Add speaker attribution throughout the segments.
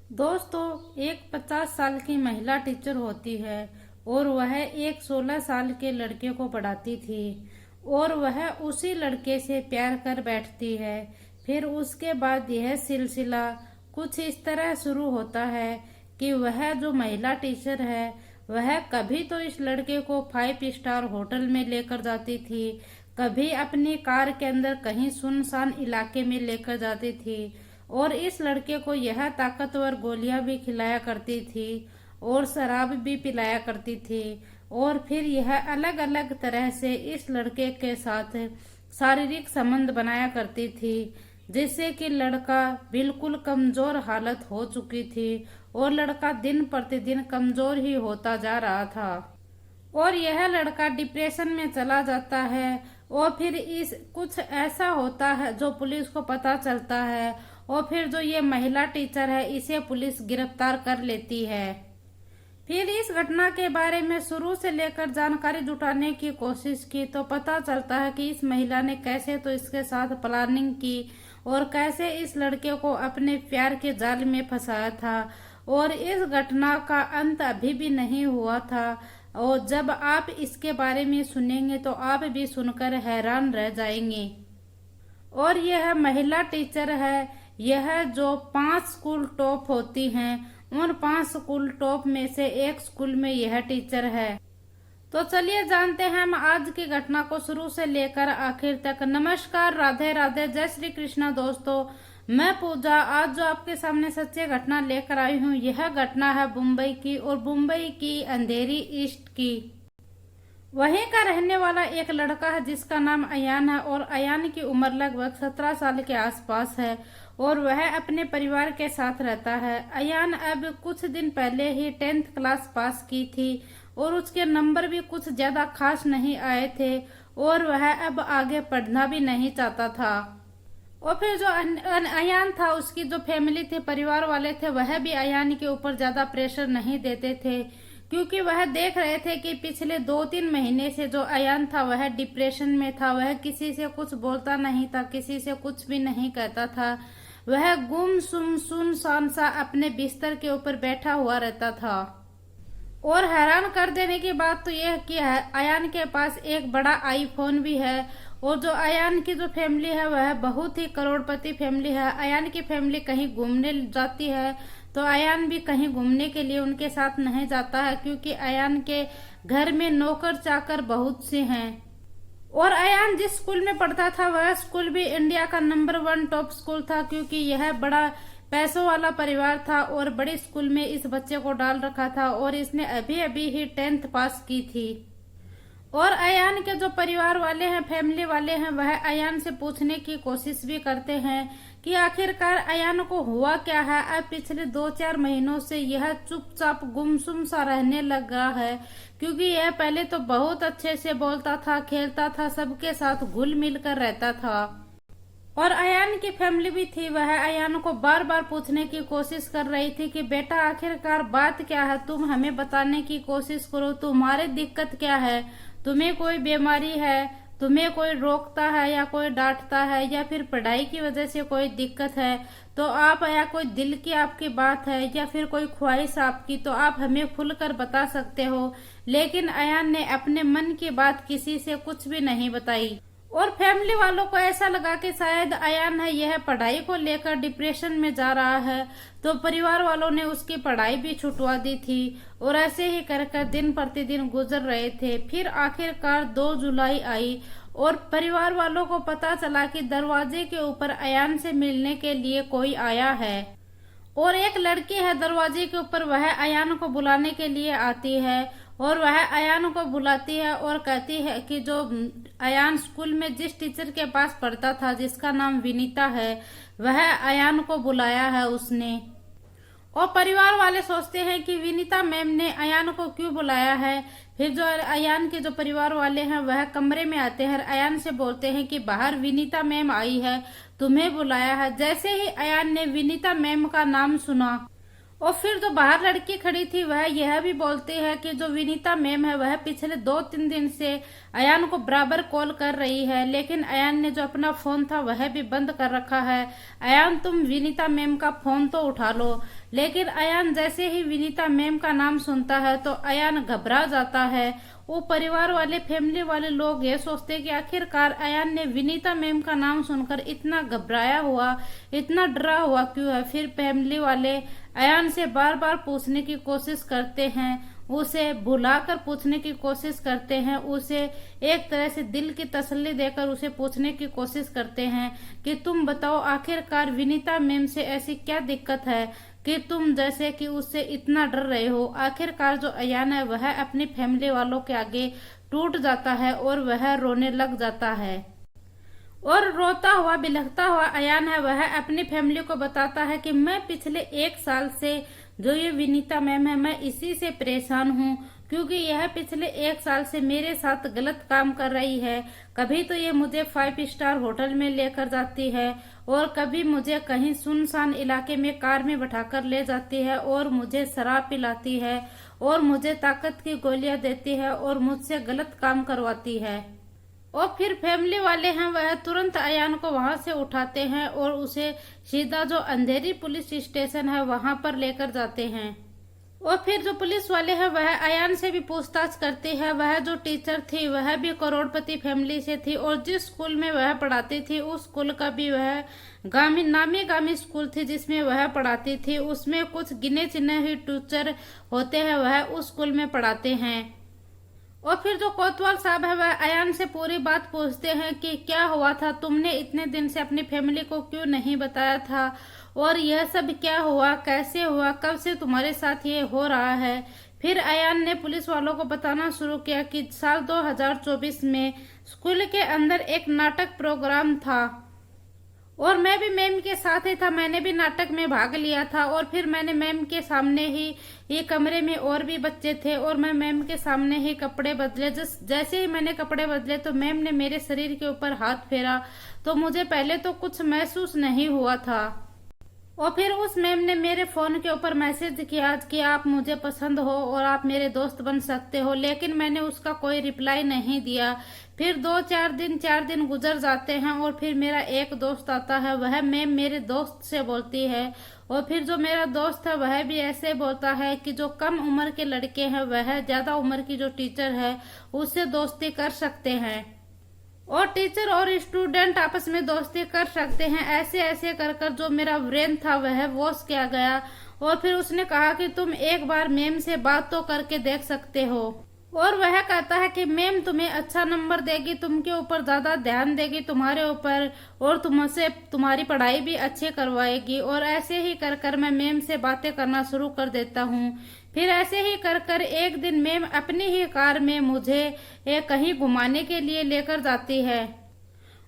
Speaker 1: दोस्तों, एक 50 साल की महिला टीचर होती है और वह एक 16 साल के लड़के को पढ़ाती थी और वह उसी लड़के से प्यार कर बैठती है। फिर उसके बाद यह सिलसिला कुछ इस तरह शुरू होता है कि वह जो महिला टीचर है वह कभी तो इस लड़के को 5 स्टार होटल में लेकर जाती थी, कभी अपनी कार के अंदर कहीं सुनसान इलाके में लेकर जाती थी और इस लड़के को यह ताकतवर गोलियां भी खिलाया करती थी और शराब भी पिलाया करती थी। और फिर यह अलग अलग तरह से इस लड़के के साथ शारीरिक संबंध बनाया करती थी, जिससे कि लड़का बिल्कुल कमजोर हालत हो चुकी थी और लड़का दिन प्रतिदिन कमजोर ही होता जा रहा था और यह लड़का डिप्रेशन में चला जाता है। और फिर इस कुछ ऐसा होता है जो पुलिस को पता चलता है और फिर जो ये महिला टीचर है इसे पुलिस गिरफ्तार कर लेती है। फिर इस घटना के बारे में शुरू से लेकर जानकारी जुटाने की कोशिश की तो पता चलता है कि इस महिला ने कैसे तो इसके साथ प्लानिंग की और कैसे इस लड़के को अपने प्यार के जाल में फंसाया था। और इस घटना का अंत अभी भी नहीं हुआ था और जब आप इसके बारे में सुनेंगे तो आप भी सुनकर हैरान रह जाएंगे। और यह महिला टीचर है, यह जो 5 स्कूल टॉप होती हैं उन 5 स्कूल टॉप में से एक स्कूल में यह टीचर है। तो चलिए जानते हैं हम आज की घटना को शुरू से लेकर आखिर तक। नमस्कार, राधे राधे, जय श्री कृष्णा। दोस्तों, मैं पूजा आज जो आपके सामने सच्ची घटना लेकर आई हूँ, यह घटना है मुंबई की और मुंबई की अंधेरी ईस्ट की। वहीं का रहने वाला एक लड़का है जिसका नाम अयान है और अयान की उम्र लगभग 17 साल के आसपास है और वह अपने परिवार के साथ रहता है। अयान अब कुछ दिन पहले ही 10th क्लास पास की थी और उसके नंबर भी कुछ ज्यादा खास नहीं आए थे और वह अब आगे पढ़ना भी नहीं चाहता था। और फिर जो अयान था उसकी जो फैमिली थे, परिवार वाले थे, वह भी अयान के ऊपर ज्यादा प्रेशर नहीं देते थे क्योंकि वह देख रहे थे कि पिछले 2-3 महीने से जो अयान था वह डिप्रेशन में था। वह किसी से कुछ बोलता नहीं था, किसी से कुछ भी नहीं कहता था। वह गुमसुम सुनसान सा अपने बिस्तर के ऊपर बैठा हुआ रहता था। और हैरान कर देने की बात तो यह कि अयान के पास एक बड़ा आईफोन भी है और जो अयान की जो फैमिली है वह बहुत ही करोड़पति फैमिली है। अयान की फैमिली कहीं घूमने जाती है तो अयान भी कहीं घूमने के लिए उनके साथ नहीं जाता है क्योंकि अयान के घर में नौकर चाकर बहुत से हैं। और अयान जिस स्कूल में पढ़ता था वह स्कूल भी इंडिया का नंबर 1 टॉप स्कूल था क्योंकि यह बड़ा पैसों वाला परिवार था और बड़े स्कूल में इस बच्चे को डाल रखा था और इसने अभी अभी ही 10th पास की थी। और अयान के जो परिवार वाले हैं, फैमिली वाले हैं, वह अयान से पूछने की कोशिश भी करते हैं कि आखिरकार अयान को हुआ क्या है। अब पिछले 2-4 महीनों से यह चुपचाप गुमसुम सा रहने लगा है क्योंकि यह पहले तो बहुत अच्छे से बोलता था, खेलता था, सबके साथ घुल मिल कर रहता था। और अयान की फैमिली भी थी, वह अयान को बार बार पूछने की कोशिश कर रही थी कि बेटा आखिरकार बात क्या है, तुम हमें बताने की कोशिश करो, तुम्हारी दिक्कत क्या है, तुम्हें कोई बीमारी है, तुम्हें कोई रोकता है या कोई डांटता है या फिर पढ़ाई की वजह से कोई दिक्कत है तो आप, या कोई दिल की आपकी बात है या फिर कोई ख्वाहिश आपकी तो आप हमें खुलकर बता सकते हो। लेकिन अयान ने अपने मन की बात किसी से कुछ भी नहीं बताई और फैमिली वालों को ऐसा लगा कि शायद अयान है यह पढ़ाई को लेकर डिप्रेशन में जा रहा है तो परिवार वालों ने उसकी पढ़ाई भी छुटवा दी थी और ऐसे ही कर कर दिन प्रतिदिन गुजर रहे थे। फिर आखिरकार 2 जुलाई आई और परिवार वालों को पता चला कि दरवाजे के ऊपर अयान से मिलने के लिए कोई आया है और एक लड़की है दरवाजे के ऊपर, वह अयान को बुलाने के लिए आती है और वह अयान को बुलाती है और कहती है कि जो अयान स्कूल में जिस टीचर के पास पढ़ता था जिसका नाम विनीता है वह अयान को बुलाया है उसने। और परिवार वाले सोचते हैं कि विनीता मैम ने अयान को क्यों बुलाया है। फिर जो अयान के जो परिवार वाले हैं वह कमरे में आते हैं, अयान से बोलते हैं कि बाहर विनीता मैम आई है, तुम्हें बुलाया है। जैसे ही अयान ने विनीता मैम का नाम सुना और फिर जो बाहर लड़की खड़ी थी वह यह भी बोलती है कि जो विनीता मैम है वह पिछले 2-3 दिन से अयान को बराबर कॉल कर रही है, लेकिन अयान ने जो अपना फोन था वह भी बंद कर रखा है। अयान तुम विनीता मैम का फोन तो उठा लो। लेकिन अयान जैसे ही विनीता मैम का नाम सुनता है तो अयान घबरा जाता है। वो परिवार वाले, फैमिली वाले लोग ये सोचते कि आखिरकार अयान ने विनीता मैम का नाम सुनकर इतना घबराया हुआ, इतना डरा हुआ क्यों है। फिर फैमिली वाले अयान से बार बार पूछने की कोशिश करते हैं, उसे भुलाकर पूछने की कोशिश करते हैं, उसे एक तरह से दिल की तसल्ली देकर उसे पूछने की कोशिश करते हैं कि तुम बताओ आखिरकार विनीता मैम से ऐसी क्या दिक्कत है कि तुम जैसे कि उससे इतना डर रहे हो। आखिरकार जो अयान है वह अपनी फैमिली वालों के आगे टूट जाता है और वह रोने लग जाता है। और रोता हुआ बिलखता हुआ अयान है वह अपनी फैमिली को बताता है कि मैं पिछले 1 साल से जो ये विनीता मैम है मैं इसी से परेशान हूँ, क्योंकि यह पिछले 1 साल से मेरे साथ गलत काम कर रही है। कभी तो ये मुझे 5 स्टार होटल में लेकर जाती है और कभी मुझे कहीं सुनसान इलाके में कार में बैठाकर ले जाती है और मुझे शराब पिलाती है और मुझे ताकत की गोलियां देती है और मुझसे गलत काम करवाती है। और फिर फैमिली वाले हैं वह तुरंत अयान को वहां से उठाते हैं और उसे सीधा जो अंधेरी पुलिस स्टेशन है वहां पर लेकर जाते हैं। और फिर जो पुलिस वाले हैं वह अयान से भी पूछताछ करती है। वह जो टीचर थी वह भी करोड़पति फैमिली से थी और जिस स्कूल में वह पढ़ाती थी उस स्कूल का भी वह नामी गामी स्कूल थी जिसमें वह पढ़ाती थी। उसमें कुछ गिने चुने ही टीचर होते हैं वह उस स्कूल में पढ़ाते हैं। और फिर जो कोतवाल साहब है वह अयान से पूरी बात पूछते हैं कि क्या हुआ था, तुमने इतने दिन से अपनी फैमिली को क्यों नहीं बताया था और यह सब क्या हुआ, कैसे हुआ, कब से तुम्हारे साथ ये हो रहा है। फिर अयान ने पुलिस वालों को बताना शुरू किया कि साल 2024 में स्कूल के अंदर एक नाटक प्रोग्राम था और मैं भी मैम के साथ ही था, मैंने भी नाटक में भाग लिया था। और फिर मैंने मैम के सामने ही, ये कमरे में और भी बच्चे थे और मैं मैम के सामने ही कपड़े बदले। जैसे ही मैंने कपड़े बदले तो मैम ने मेरे शरीर के ऊपर हाथ फेरा, तो मुझे पहले तो कुछ महसूस नहीं हुआ था। और फिर उस मैम ने मेरे फोन के ऊपर मैसेज किया कि आप मुझे पसंद हो और आप मेरे दोस्त बन सकते हो, लेकिन मैंने उसका कोई रिप्लाई नहीं दिया। फिर 4 दिन गुजर जाते हैं और फिर मेरा एक दोस्त आता है। वह मैम मेरे दोस्त से बोलती है और फिर जो मेरा दोस्त है वह भी ऐसे बोलता है कि जो कम उम्र के लड़के हैं वह ज्यादा उम्र की जो टीचर है उससे दोस्ती कर सकते हैं और टीचर और स्टूडेंट आपस में दोस्ती कर सकते हैं। ऐसे ऐसे कर कर जो मेरा ब्रेन था वह वॉश किया गया। और फिर उसने कहा कि तुम एक बार मैम से बात तो करके देख सकते हो। और वह कहता है कि मैम तुम्हें अच्छा नंबर देगी, तुमके ऊपर ज्यादा ध्यान देगी, तुम्हारे ऊपर, और तुमसे तुम्हारी पढ़ाई भी अच्छी करवाएगी। और ऐसे ही कर कर मैं मैम से बातें करना शुरू कर देता हूँ। फिर ऐसे ही कर कर एक दिन मैम अपनी ही कार में मुझे कहीं घुमाने के लिए लेकर जाती है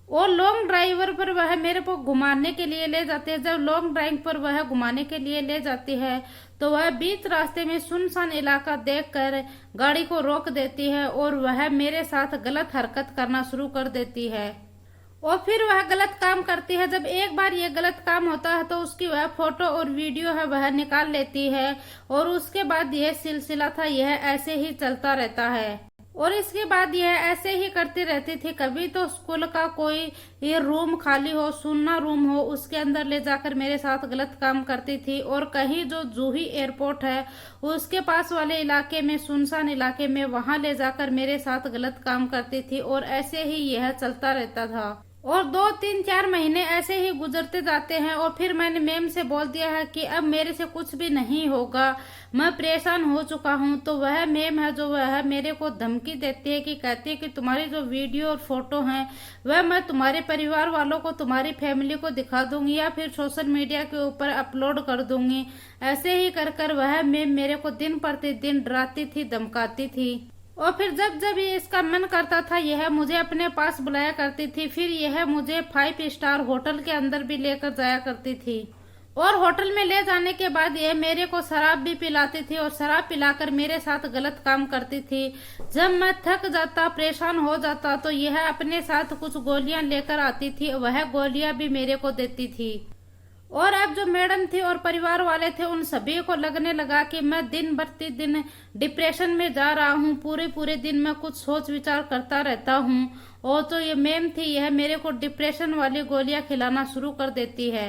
Speaker 1: और लॉन्ग ड्राइवर पर वह मेरे को घुमाने के लिए ले जाती है। जब लॉन्ग ड्राइव पर वह घुमाने के लिए ले जाती है तो वह बीच रास्ते में सुनसान इलाका देखकर गाड़ी को रोक देती है और वह मेरे साथ गलत हरकत करना शुरू कर देती है और फिर वह गलत काम करती है। जब एक बार ये गलत काम होता है तो उसकी वह फोटो और वीडियो है वह निकाल लेती है और उसके बाद यह सिलसिला था यह ऐसे ही चलता रहता है। और इसके बाद यह ऐसे ही करती रहती थी। कभी तो स्कूल का कोई ये रूम खाली हो, सुनना रूम हो, उसके अंदर ले जाकर मेरे साथ गलत काम करती थी। और कहीं जो जूही एयरपोर्ट है उसके पास वाले इलाके में, सुनसान इलाके में, वहां ले जाकर मेरे साथ गलत काम करती थी। और ऐसे ही यह चलता रहता था और 2-3-4 महीने ऐसे ही गुजरते जाते हैं। और फिर मैंने मैम से बोल दिया है कि अब मेरे से कुछ भी नहीं होगा, मैं परेशान हो चुका हूँ। तो वह मैम है जो वह मेरे को धमकी देती है कि कहती है कि तुम्हारी जो वीडियो और फोटो हैं वह मैं तुम्हारे परिवार वालों को, तुम्हारी फैमिली को दिखा दूंगी या फिर सोशल मीडिया के ऊपर अपलोड कर दूंगी। ऐसे ही कर कर वह मैम मेरे को दिन प्रतिदिन डराती थी, धमकाती थी। और फिर जब जब ये इसका मन करता था यह मुझे अपने पास बुलाया करती थी। फिर यह मुझे 5 स्टार होटल के अंदर भी लेकर जाया करती थी और होटल में ले जाने के बाद यह मेरे को शराब भी पिलाती थी और शराब पिलाकर मेरे साथ गलत काम करती थी। जब मैं थक जाता, परेशान हो जाता तो यह अपने साथ कुछ गोलियां लेकर आती थी, वह गोलियां भी मेरे को देती थी। और अब जो मैडम थी और परिवार वाले थे उन सभी को लगने लगा कि मैं दिन प्रतिदिन डिप्रेशन में जा रहा हूँ, पूरे पूरे दिन मैं कुछ सोच विचार करता रहता हूँ। और जो ये मैम थी यह मेरे को डिप्रेशन वाली गोलियां खिलाना शुरू कर देती है।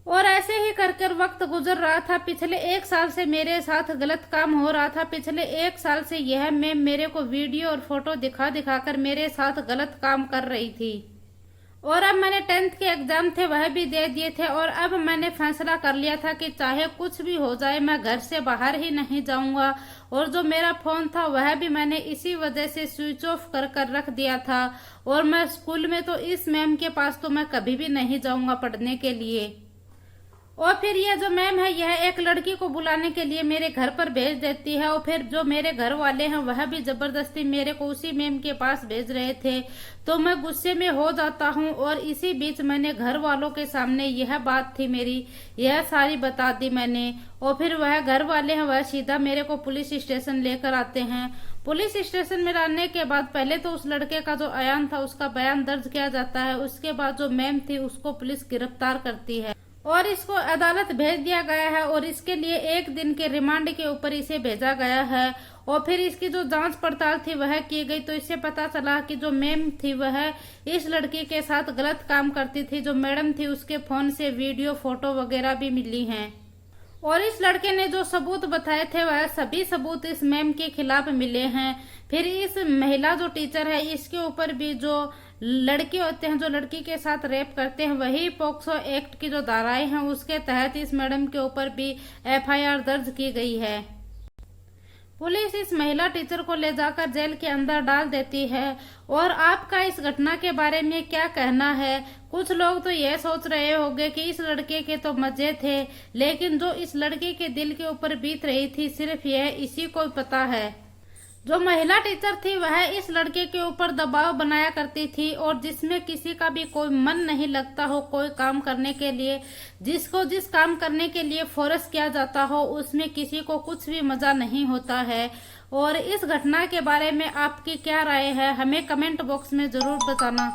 Speaker 1: और ऐसे ही कर कर वक्त गुजर रहा था। पिछले 1 साल से मेरे साथ गलत काम हो रहा था। पिछले 1 साल से यह मैम मेरे को वीडियो और फोटो दिखा दिखा कर मेरे साथ गलत काम कर रही थी। और अब मैंने 10th के एग्जाम थे वह भी दे दिए थे और अब मैंने फैसला कर लिया था कि चाहे कुछ भी हो जाए मैं घर से बाहर ही नहीं जाऊंगा। और जो मेरा फोन था वह भी मैंने इसी वजह से स्विच ऑफ कर कर रख दिया था। और मैं स्कूल में तो इस मैम के पास तो मैं कभी भी नहीं जाऊंगा पढ़ने के लिए। और फिर यह जो मैम है यह एक लड़की को बुलाने के लिए मेरे घर पर भेज देती है। और फिर जो मेरे घर वाले हैं वह भी जबरदस्ती मेरे को उसी मैम के पास भेज रहे थे। तो मैं गुस्से में हो जाता हूँ और इसी बीच मैंने घर वालों के सामने यह बात थी मेरी, यह सारी बता दी मैंने। और फिर वह घर वाले हैं वह सीधा मेरे को पुलिस स्टेशन लेकर आते हैं। पुलिस स्टेशन में लाने के बाद पहले तो उस लड़के का जो अयान था उसका बयान दर्ज किया जाता है। उसके बाद जो मैम थी उसको पुलिस गिरफ्तार करती है और इसको अदालत भेज दिया गया है। और इसके लिए 1 दिन के रिमांड के ऊपर इसे भेजा गया है। और फिर इसकी जो जांच पड़ताल थी वह की गई तो इससे पता चला कि जो मैम थी वह इस लड़की के साथ गलत काम करती थी। जो मैडम थी उसके फोन से वीडियो फोटो वगैरह भी मिली हैं। और इस लड़के ने जो सबूत बताए थे वह सभी सबूत इस मैम के खिलाफ मिले हैं। फिर इस महिला जो टीचर है इसके ऊपर भी जो लड़के होते हैं जो लड़की के साथ रेप करते हैं वही पॉक्सो एक्ट की जो धाराएं हैं उसके तहत इस मैडम के ऊपर भी FIR दर्ज की गई है। पुलिस इस महिला टीचर को ले जाकर जेल के अंदर डाल देती है। और आपका इस घटना के बारे में क्या कहना है? कुछ लोग तो यह सोच रहे होंगे कि इस लड़के के तो मजे थे, लेकिन जो इस लड़के के दिल के ऊपर बीत रही थी सिर्फ यह इसी को पता है। जो महिला टीचर थी वह इस लड़के के ऊपर दबाव बनाया करती थी और जिसमें किसी का भी कोई मन नहीं लगता हो कोई काम करने के लिए, जिसको जिस काम करने के लिए फोर्स किया जाता हो उसमें किसी को कुछ भी मजा नहीं होता है। और इस घटना के बारे में आपकी क्या राय है हमें कमेंट बॉक्स में जरूर बताना।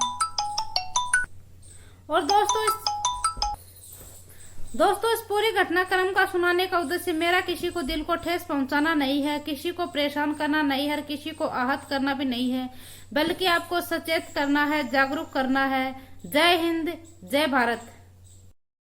Speaker 1: और दोस्तों इस पूरी घटनाक्रम का सुनाने का उद्देश्य मेरा किसी को दिल को ठेस पहुंचाना नहीं है, किसी को परेशान करना नहीं है, किसी को आहत करना भी नहीं है, बल्कि आपको सचेत करना है, जागरूक करना है। जय हिंद, जय भारत।